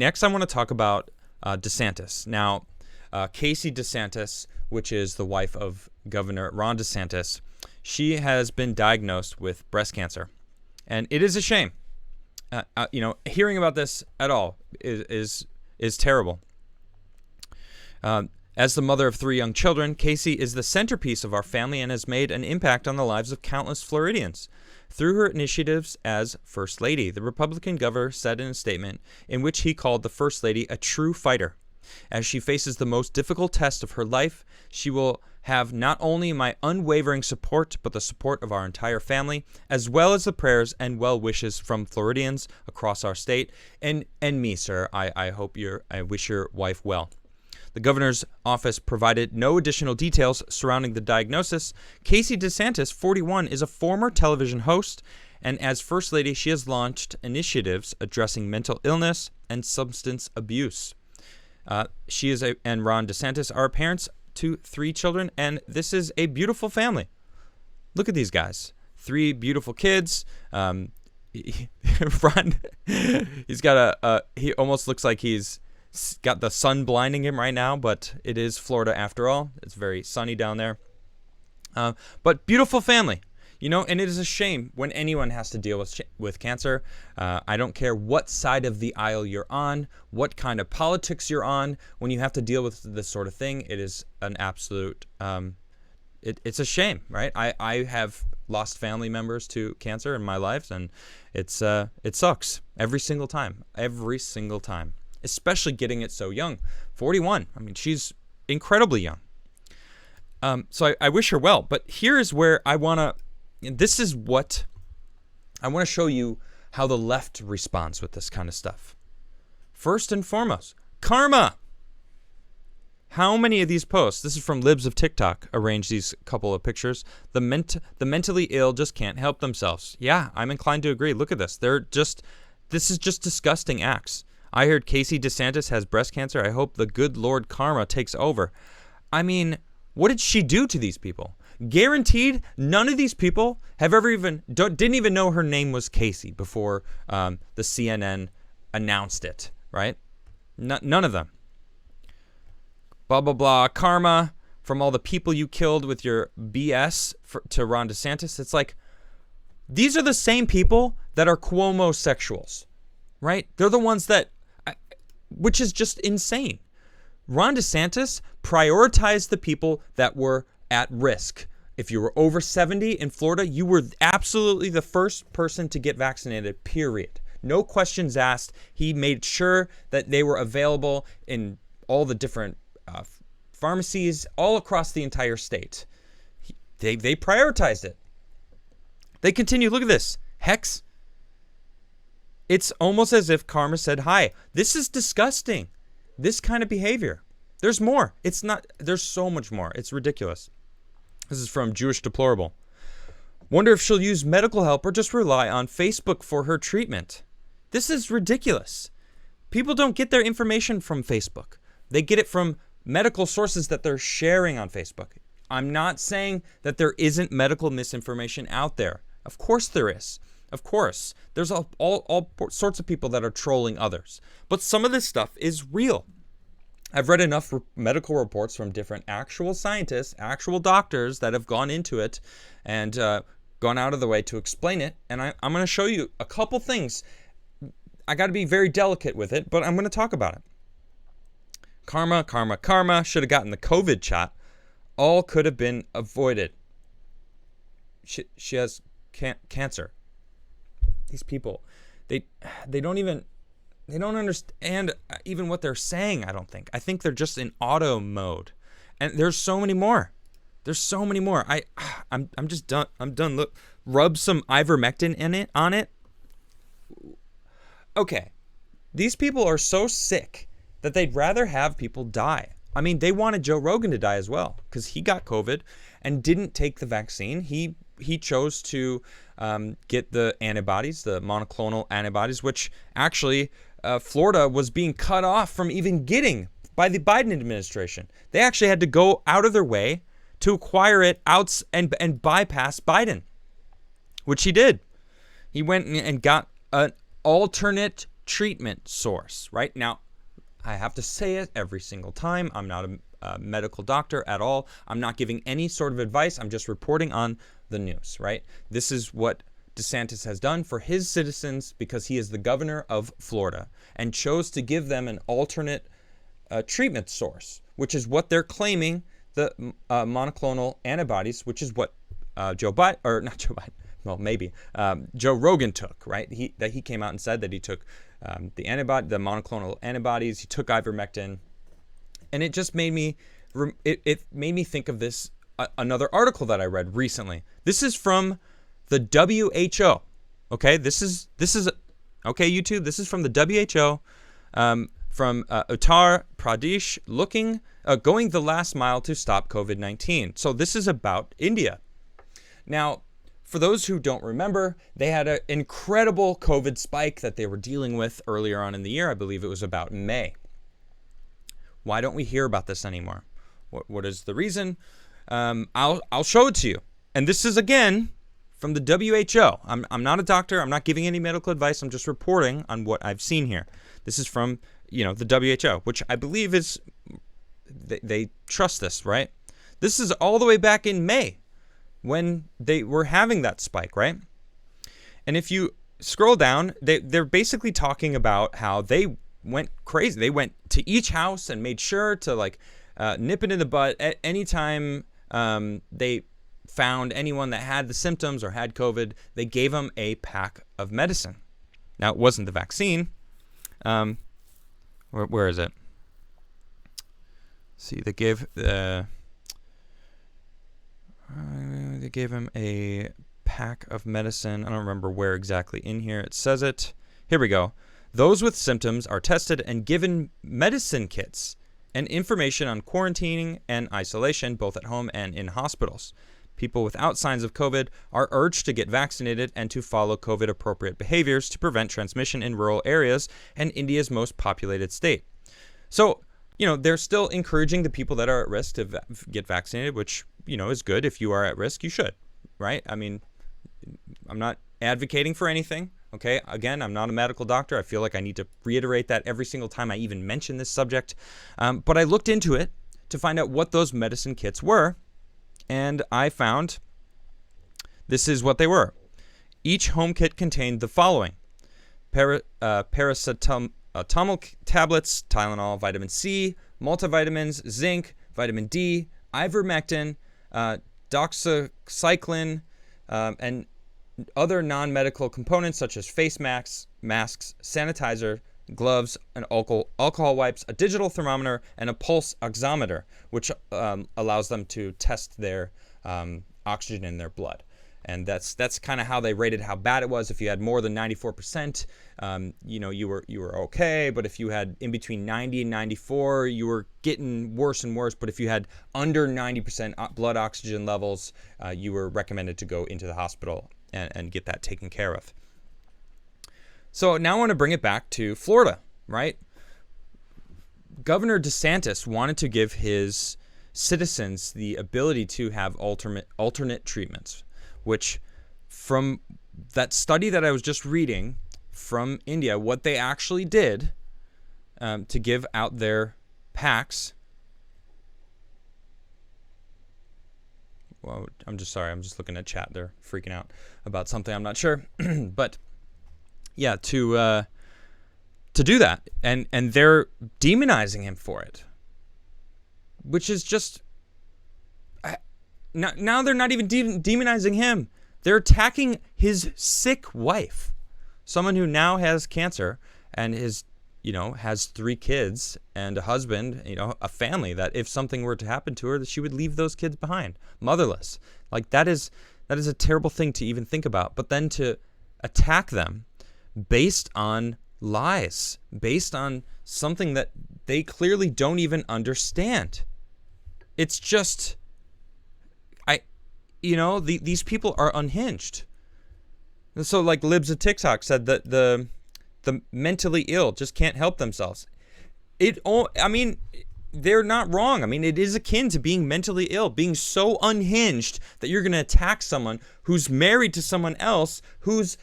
next I want to talk about DeSantis. Now, Casey DeSantis, which is the wife of Governor Ron DeSantis, she has been diagnosed with breast cancer. And it is a shame. Hearing about this at all is terrible. As the mother of 3 young children, Casey is the centerpiece of our family and has made an impact on the lives of countless Floridians. Through her initiatives as First Lady, the Republican governor said in a statement in which he called the First Lady a true fighter. As she faces the most difficult test of her life, she will have not only my unwavering support, but the support of our entire family, as well as the prayers and well wishes from Floridians across our state. And me, sir. I wish your wife well. The governor's office provided no additional details surrounding the diagnosis. Casey DeSantis, 41, is a former television host, and as First Lady, she has launched initiatives addressing mental illness and substance abuse. She and Ron DeSantis are parents to 3 children, and this is a beautiful family. Look at these guys. 3 beautiful kids. Ron, he's got he almost looks like he's got the sun blinding him right now, but it is Florida after all. It's very sunny down there. But beautiful family, and it is a shame when anyone has to deal with cancer. I don't care what side of the aisle you're on, what kind of politics you're on. When you have to deal with this sort of thing, it is an absolute, it's a shame, right? I have lost family members to cancer in my life, and it sucks every single time, especially getting it so young. 41. I mean, she's incredibly young. So I wish her well. But here's where I want to show you how the left responds with this kind of stuff. First and foremost, karma. How many of these posts, this is from Libs of TikTok, arranged these couple of pictures. The mentally ill just can't help themselves. Yeah, I'm inclined to agree. Look at this. This is just disgusting acts. I heard Casey DeSantis has breast cancer. I hope the good Lord karma takes over. I mean, what did she do to these people? Guaranteed, none of these people have ever didn't even know her name was Casey before the CNN announced it, right? None of them. Blah, blah, blah. Karma from all the people you killed with your BS to Ron DeSantis. It's like, these are the same people that are Cuomo-sexuals, right? They're the ones that, which is just insane. Ron DeSantis prioritized the people that were at risk. If you were over 70 in Florida, you were absolutely the first person to get vaccinated, period. No questions asked. He made sure that they were available in all the different pharmacies all across the entire state. They prioritized it. They continue. Look at this. Hex. It's almost as if karma said, hi, this is disgusting. This kind of behavior. There's more. It's not, there's so much more. It's ridiculous. This is from Jewish Deplorable. Wonder if she'll use medical help or just rely on Facebook for her treatment. This is ridiculous. People don't get their information from Facebook. They get it from medical sources that they're sharing on Facebook. I'm not saying that there isn't medical misinformation out there. Of course there is. Of course. There's all sorts of people that are trolling others. But some of this stuff is real. I've read enough medical reports from different actual scientists, actual doctors that have gone into it and gone out of the way to explain it. And I'm going to show you a couple things. I got to be very delicate with it, but I'm going to talk about it. Karma, karma, karma. Should have gotten the COVID shot. All could have been avoided. She has cancer. These people, they don't understand even what they're saying. I don't think. I think they're just in auto mode, and there's so many more. There's so many more. I'm just done. I'm done. Look, rub some ivermectin on it. Okay, these people are so sick that they'd rather have people die. I mean, they wanted Joe Rogan to die as well because he got COVID and didn't take the vaccine. He chose to get the antibodies, the monoclonal antibodies, which actually Florida was being cut off from even getting by the Biden administration. They actually had to go out of their way to acquire it out and bypass Biden, which he did. He went and got an alternate treatment source, right? Now, I have to say it every single time. I'm not a medical doctor at all. I'm not giving any sort of advice. I'm just reporting on the news, right? This is what DeSantis has done for his citizens because he is the governor of Florida and chose to give them an alternate treatment source, which is what they're claiming, the monoclonal antibodies, which is what Joe Rogan took, right? He came out and said that he took the monoclonal antibodies. He took ivermectin, and it just made me it made me think of this another article that I read recently. This is from the WHO. Okay, this is okay, YouTube. This is from the WHO, from Uttar Pradesh, going the last mile to stop COVID-19. So this is about India. Now, for those who don't remember, they had an incredible COVID spike that they were dealing with earlier on in the year. I believe it was about May. Why don't we hear about this anymore? What is the reason? I'll show it to you. And this is, again, from the WHO. I'm not a doctor. I'm not giving any medical advice. I'm just reporting on what I've seen here. This is from, the WHO, which I believe is, they trust this, right? This is all the way back in May when they were having that spike, right? And if you scroll down, they're basically talking about how they went crazy. They went to each house and made sure to nip it in the butt at any time they found anyone that had the symptoms or had COVID. They gave them a pack of medicine. Now, it wasn't the vaccine. Where is it? See, they gave him a pack of medicine. I don't remember where exactly in here it says it. Here we go. Those with symptoms are tested and given medicine kits and information on quarantining and isolation, both at home and in hospitals. People without signs of COVID are urged to get vaccinated and to follow COVID-appropriate behaviors to prevent transmission in rural areas and India's most populated state. So, they're still encouraging the people that are at risk to get vaccinated, which, is good. If you are at risk, you should, right? I mean, I'm not advocating for anything, okay? Again, I'm not a medical doctor. I feel like I need to reiterate that every single time I even mention this subject. But I looked into it to find out what those medicine kits were, and I found this is what they were. Each home kit contained the following: paracetamol tablets, Tylenol, vitamin C, multivitamins, zinc, vitamin D, ivermectin, doxycycline, and other non-medical components such as face masks, sanitizer, gloves, and alcohol wipes, a digital thermometer, and a pulse oximeter, which allows them to test their oxygen in their blood. And that's kind of how they rated how bad it was. If you had more than 94%, you were okay. But if you had in between 90 and 94, you were getting worse and worse. But if you had under 90% blood oxygen levels, you were recommended to go into the hospital and get that taken care of. So now I want to bring it back to Florida, right? Governor DeSantis wanted to give his citizens the ability to have alternate treatments, which from that study that I was just reading from India, what they actually did to give out their packs. Well, I'm just sorry. I'm just looking at chat. They're freaking out about something. I'm not sure. But yeah, to do that. And they're demonizing him for it, which is just... Now they're not even demonizing him. They're attacking his sick wife, someone who now has cancer and has 3 kids and a husband, a family that if something were to happen to her, that she would leave those kids behind, motherless. Like that is a terrible thing to even think about. But then to attack them based on lies, based on something that they clearly don't even understand. It's just... these people are unhinged. So like Libs of TikTok said that the mentally ill just can't help themselves. They're not wrong. I mean, it is akin to being mentally ill, being so unhinged that you're going to attack someone who's married to someone else who's,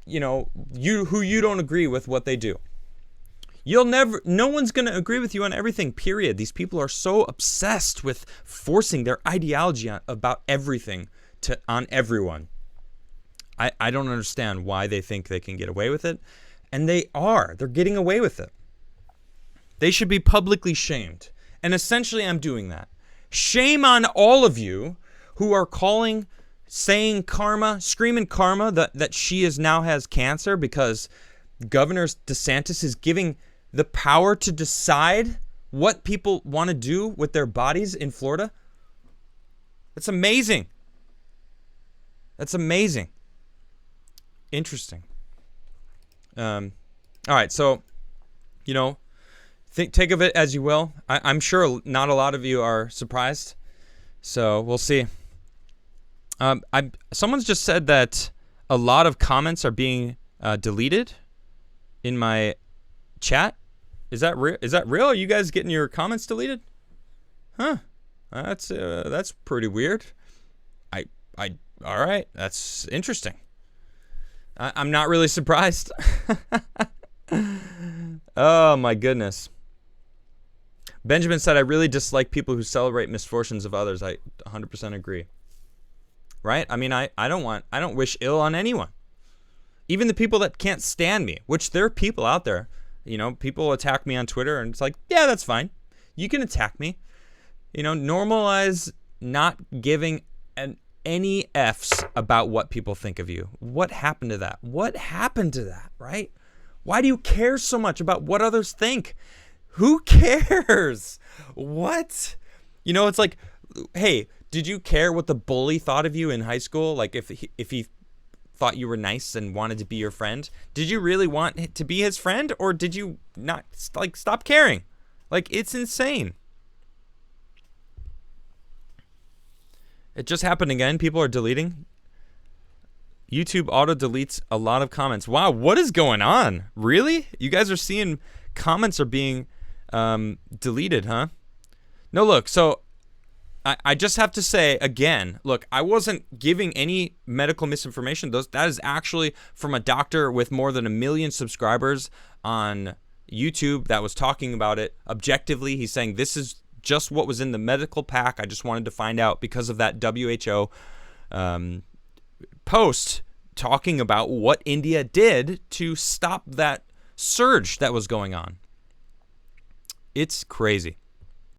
who you don't agree with what they do. No one's going to agree with you on everything, period. These people are so obsessed with forcing their ideology about everything on everyone. I don't understand why they think they can get away with it. And they're getting away with it. They should be publicly shamed. And essentially I'm doing that. Shame on all of you who are saying karma, screaming karma that she now has cancer because Governor DeSantis is giving the power to decide what people want to do with their bodies in Florida. That's amazing. That's amazing. Interesting. All right, so, take of it as you will. I'm sure not a lot of you are surprised, so we'll see. Someone's just said that a lot of comments are being deleted in my chat. Is that real? Are you guys getting your comments deleted? Huh? That's pretty weird. All right. That's interesting. I'm not really surprised. Oh my goodness. Benjamin said, I really dislike people who celebrate misfortunes of others. I 100% agree. Right? I mean, I don't wish ill on anyone. Even the people that can't stand me, which there are people out there. People attack me on Twitter, and it's like, yeah, that's fine. You can attack me. Normalize not giving any F's about what people think of you. What happened to that? What happened to that, right? Why do you care so much about what others think? Who cares? What? It's like, hey, did you care what the bully thought of you in high school? Like if he thought you were nice and wanted to be your friend, did you really want to be his friend, or did you not stop caring? It's insane. It just happened again. People are deleting. YouTube auto deletes a lot of comments. Wow, what is going on? Really? You guys are seeing comments are being deleted, huh? No, look, so I just have to say again, look, I wasn't giving any medical misinformation. That is actually from a doctor with more than 1 million subscribers on YouTube that was talking about it objectively. He's saying this is just what was in the medical pack. I just wanted to find out because of that WHO post talking about what India did to stop that surge that was going on. It's crazy.